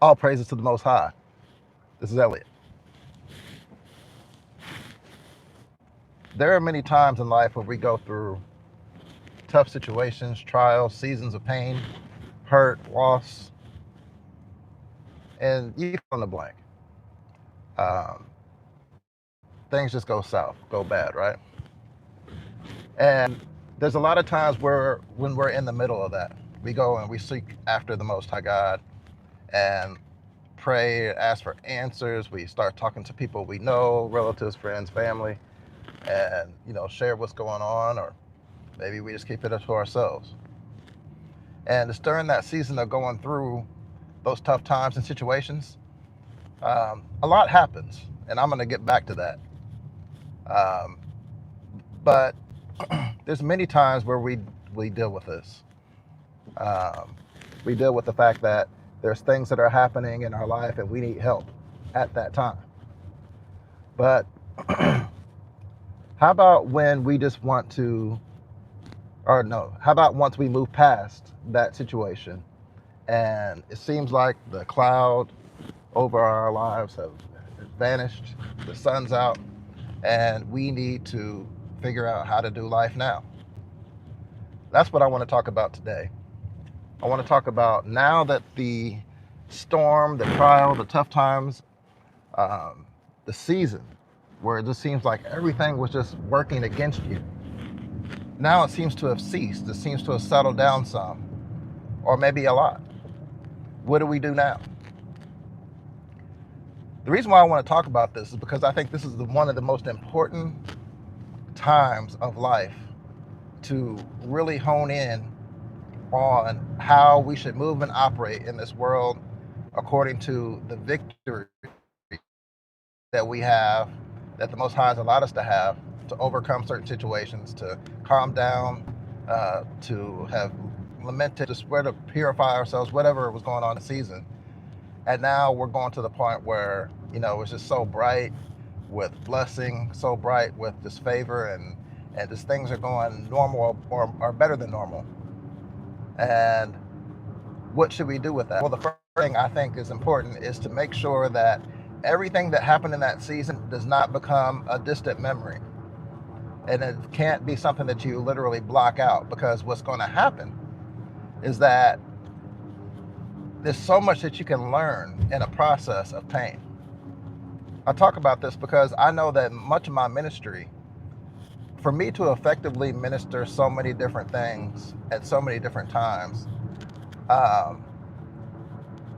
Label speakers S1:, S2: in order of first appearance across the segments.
S1: All praises to the Most High. This is Elliot. There are many times in life where we go through tough situations, trials, seasons of pain, hurt, loss, and you fill in the blank. Um, Things just go south, go bad, right? And there's a lot of times where when we're in the middle of that, we go and we seek after the Most High God and pray, ask for answers. We start talking to people we know, relatives, friends, family, and share what's going on, or maybe we just keep it up to ourselves. And it's during that season of going through those tough times and situations, a lot happens, and I'm going to get back to that. Um, but there's many times where we deal with this. Um, we deal with the fact that there's things that are happening in our life, and we need help at that time. But how about when we just want to, or no, how about once we move past that situation and it seems like the cloud over our lives have vanished, the sun's out, and we need to figure out how to do life now? That's what I want to talk about today. I want to talk about now that the storm, the trial, the tough times, um, the season where it just seems like everything was just working against you. Now it seems to have ceased. It seems to have settled down some, or maybe a lot. What do we do now? The reason why I want to talk about this is because I think this is one of the most important times of life to really hone in on how we should move and operate in this world according to the victory that we have, that the Most High has allowed us to have, to overcome certain situations, to calm down, to have lamented, to swear to purify ourselves, whatever was going on in the season. And now we're going to the point where, it's just so bright with blessing, so bright with this favor, and just things are going normal or better than normal. And what should we do with that? Well, the first thing I think is important is to make sure that everything that happened in that season does not become a distant memory. And it can't be something that you literally block out, because what's going to happen is that there's so much that you can learn in a process of pain. I talk about this because I know that much of my ministry, for me to effectively minister so many different things at so many different times, um,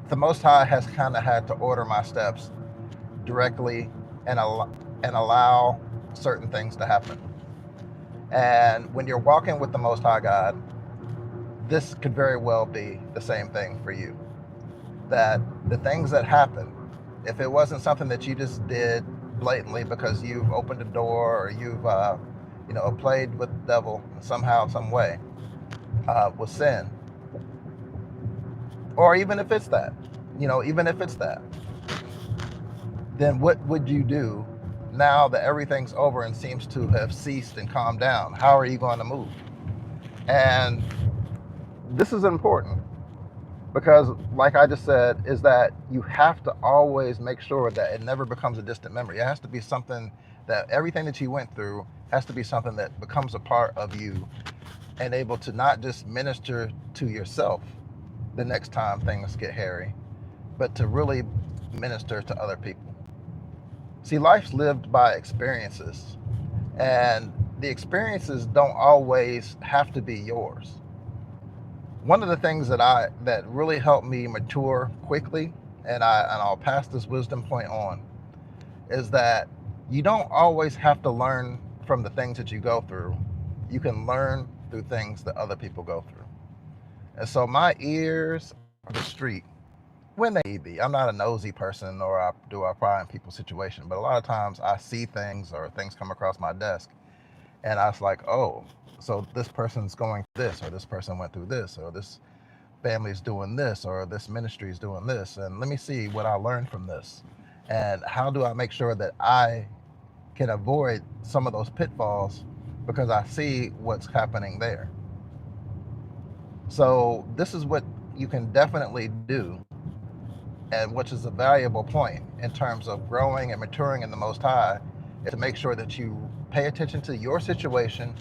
S1: the Most High has kind of had to order my steps directly and allow certain things to happen. And when you're walking with the Most High God, this could very well be the same thing for you. That the things that happen, if it wasn't something that you just did blatantly because you've opened a door or you've played with the devil somehow, some way, with sin, or even if it's that, then what would you do now that everything's over and seems to have ceased and calmed down? How are you going to move? And this is important because, like I just said, is that you have to always make sure that it never becomes a distant memory. It has to be something that everything that you went through has to be something that becomes a part of you and able to not just minister to yourself the next time things get hairy, but to really minister to other people. See, life's lived by experiences, and the experiences don't always have to be yours. One of the things that really helped me mature quickly, and I'll pass this wisdom point on, is that you don't always have to learn from the things that you go through. You can learn through things that other people go through. And so my ears are the street when they need be. I'm not a nosy person, or do I pry in people's situation, but a lot of times I see things or things come across my desk, and I was like, oh, so this person's going through this, or this person went through this, or this family's doing this, or this ministry is doing this, and let me see what I learned from this, and how do I make sure that I can avoid some of those pitfalls because I see what's happening there. So this is what you can definitely do and which is a valuable point in terms of growing and maturing in the Most High, is to make sure that you pay attention to your situation,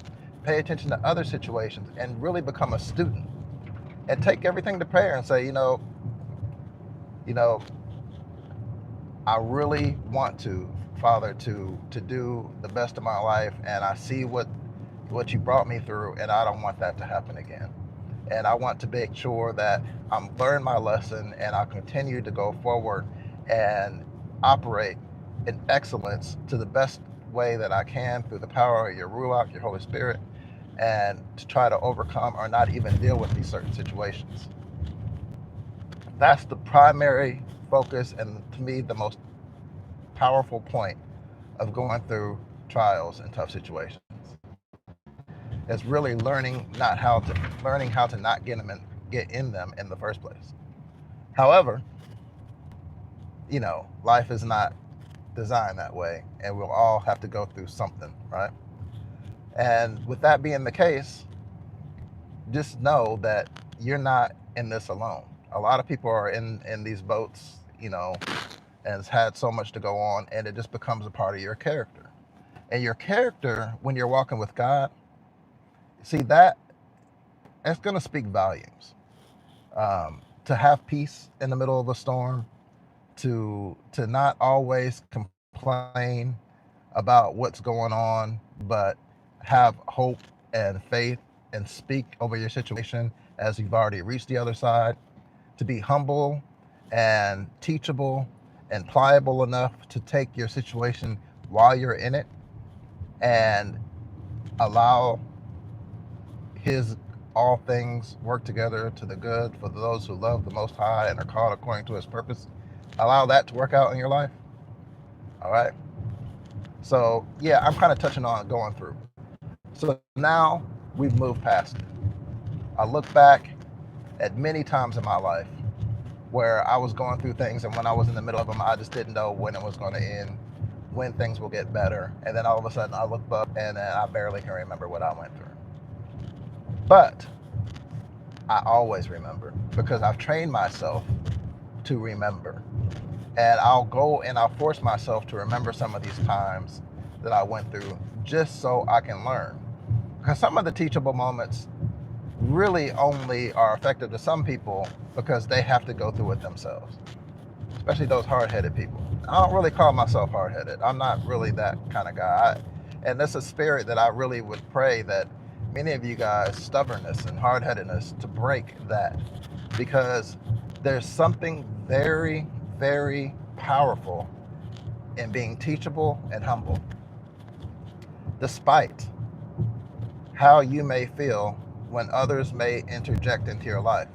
S1: pay attention to other situations, and really become a student. And take everything to prayer and say, you know, I really want to, Father, to do the best of my life, and I see what you brought me through, and I don't want that to happen again. And I want to make sure that I'm learning my lesson, and I'll continue to go forward and operate in excellence to the best way that I can through the power of your Ruach, your Holy Spirit, and to try to overcome or not even deal with these certain situations. That's the primary focus, and to me, the most powerful point of going through trials and tough situations. It's really learning how to not get in them in the first place. However, life is not designed that way, and we'll all have to go through something, right? And with that being the case, just know that you're not in this alone. A lot of people are in these boats, and it's had so much to go on, and it just becomes a part of your character. And your character, when you're walking with God, see that's going to speak volumes. To have peace in the middle of a storm, to not always complain about what's going on, but have hope and faith and speak over your situation as you've already reached the other side, to be humble and teachable and pliable enough to take your situation while you're in it and allow his all things work together to the good for those who love the Most High and are called according to his purpose. Allow that to work out in your life. All right. So yeah, I'm kind of touching on going through. So now we've moved past it. I look back at many times in my life where I was going through things, and when I was in the middle of them, I just didn't know when it was going to end, when things will get better. And then all of a sudden I look up and then I barely can remember what I went through. But I always remember because I've trained myself to remember. And I'll go and I'll force myself to remember some of these times that I went through just so I can learn. Because some of the teachable moments really only are effective to some people because they have to go through it themselves, especially those hard-headed people. I don't really call myself hard-headed. I'm not really that kind of guy. And that's a spirit that I really would pray that many of you guys, stubbornness and hard-headedness, to break that, because there's something very, very powerful in being teachable and humble, despite how you may feel when others may interject into your life.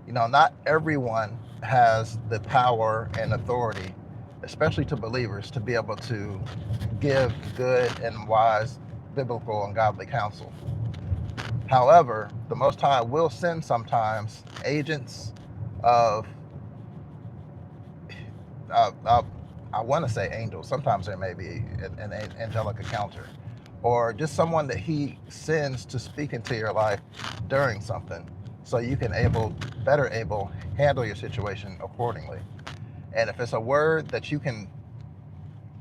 S1: Not everyone has the power and authority, especially to believers, to be able to give good and wise biblical and godly counsel. However, the Most High will send sometimes agents of, I want to say angels. Sometimes there may be an angelic encounter, or just someone that he sends to speak into your life during something, so you can better able handle your situation accordingly. And if it's a word that you can,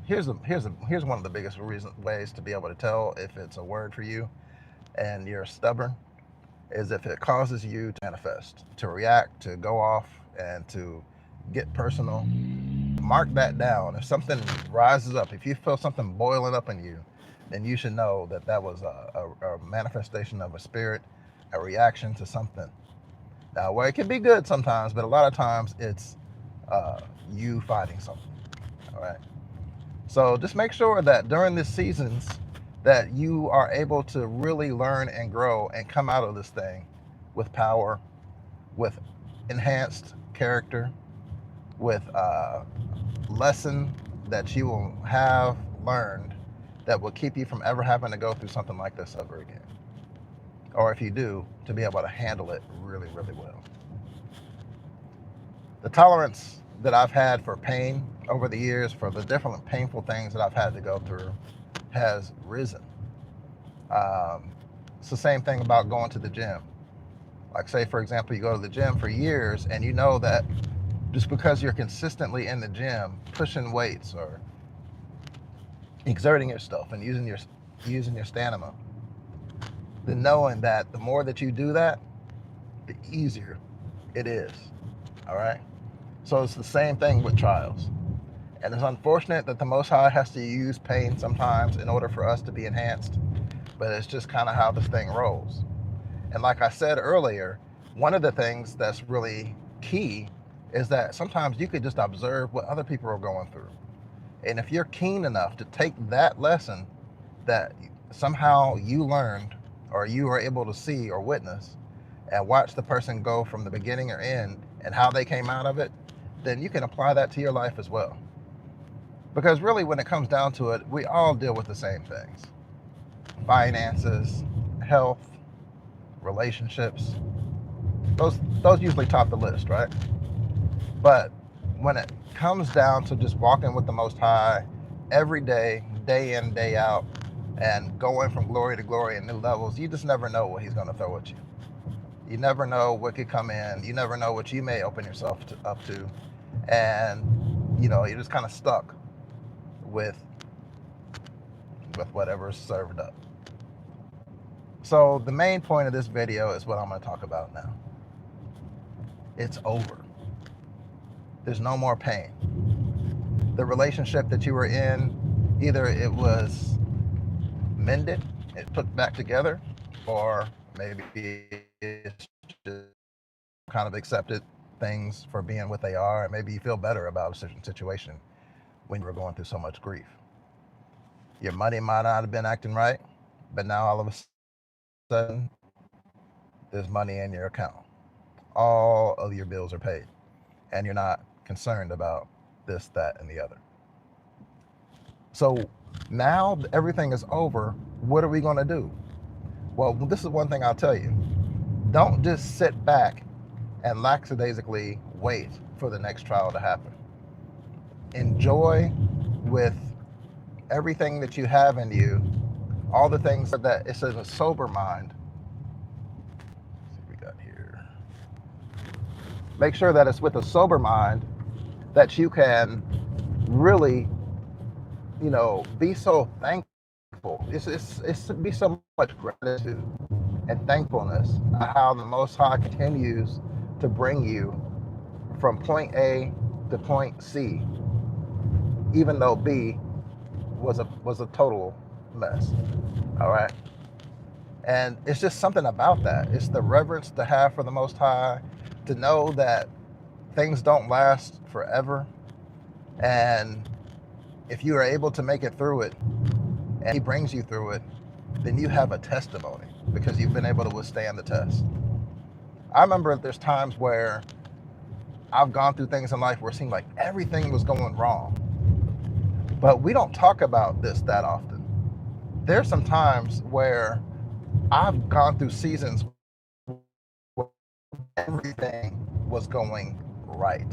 S1: here's one of the biggest ways to be able to tell if it's a word for you and you're stubborn, is if it causes you to manifest, to react, to go off, and to get personal. Mark that down. If something rises up, if you feel something boiling up in you, then you should know that that was a manifestation of a spirit, a reaction to something. Now, where it can be good sometimes, but a lot of times it's you fighting something. All right. So just make sure that during these seasons that you are able to really learn and grow and come out of this thing with power, with enhanced character, with lesson that you will have learned that will keep you from ever having to go through something like this ever again. Or if you do, to be able to handle it really, really well. The tolerance that I've had for pain over the years, for the different painful things that I've had to go through, has risen. It's the same thing about going to the gym. Like, say, for example, you go to the gym for years and you know that just because you're consistently in the gym pushing weights or exerting yourself and using your stamina, then knowing that the more that you do that, the easier it is. All right. So it's the same thing with trials. And it's unfortunate that the Most High has to use pain sometimes in order for us to be enhanced, but it's just kind of how this thing rolls. And like I said earlier, one of the things that's really key is that sometimes you could just observe what other people are going through. And if you're keen enough to take that lesson that somehow you learned or you are able to see or witness and watch the person go from the beginning or end and how they came out of it, then you can apply that to your life as well. Because really, when it comes down to it, we all deal with the same things: finances, health, relationships. Those usually top the list, right? But when it comes down to just walking with the Most High every day, day in, day out, and going from glory to glory and new levels, you just never know what He's going to throw at you. You never know what could come in. You never know what you may open yourself up to. And, you're just kind of stuck with whatever's served up. So the main point of this video is what I'm going to talk about now. It's over. There's no more pain. The relationship that you were in, either it was mended, it put back together, or maybe it's just kind of accepted things for being what they are, and maybe you feel better about a certain situation when you were going through so much grief. Your money might not have been acting right, but now all of a sudden, there's money in your account. All of your bills are paid, and you're not concerned about this, that, and the other. So now everything is over. What are we going to do? Well, this is one thing I'll tell you. Don't just sit back and lackadaisically wait for the next trial to happen. Enjoy with everything that you have in you, all the things that it says a sober mind. Let's see what we got here. Make sure that it's with a sober mind that you can really, be so thankful. It's be so much gratitude and thankfulness how the Most High continues to bring you from point A to point C, even though B was a total mess. All right. And it's just something about that. It's the reverence to have for the Most High, to know that things don't last forever. And if you are able to make it through it and He brings you through it, then you have a testimony because you've been able to withstand the test. I remember there's times where I've gone through things in life where it seemed like everything was going wrong. But we don't talk about this that often. There's some times where I've gone through seasons where everything was going right.